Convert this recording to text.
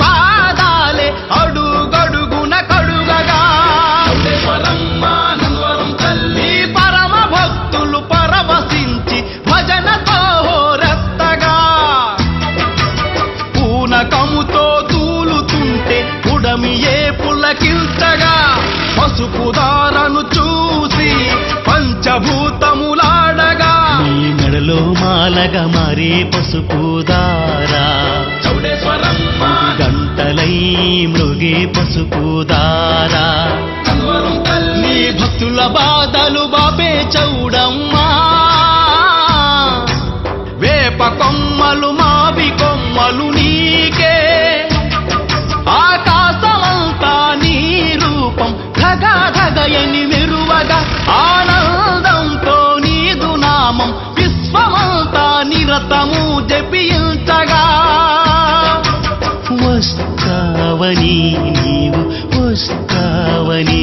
పాదాలే అడుగడుగున కడుగగా నీ పరమ భక్తులు పరవశించి భజనతో రెత్తగా పూనకముతో తూలుతుంటే ఉడమియే పులకించగా పసుపు దారను చూసి పంచభూతములాడగా నీ మెడలో మాలగా మారే పసుపు దారా గంటలై మృగే పసుపు దారా నీ భక్తుల బాధలు బాపే చౌడమ్మా వేప కొమ్మలు మావి కొమ్మలు నీకే ఆకాశమంతా నీ రూపం ధగధగయని మెరువగా ఆనందంతో నీదు నామం విశ్వమంతా నిరతము జపించగా వస్తావని నీవు వస్తావని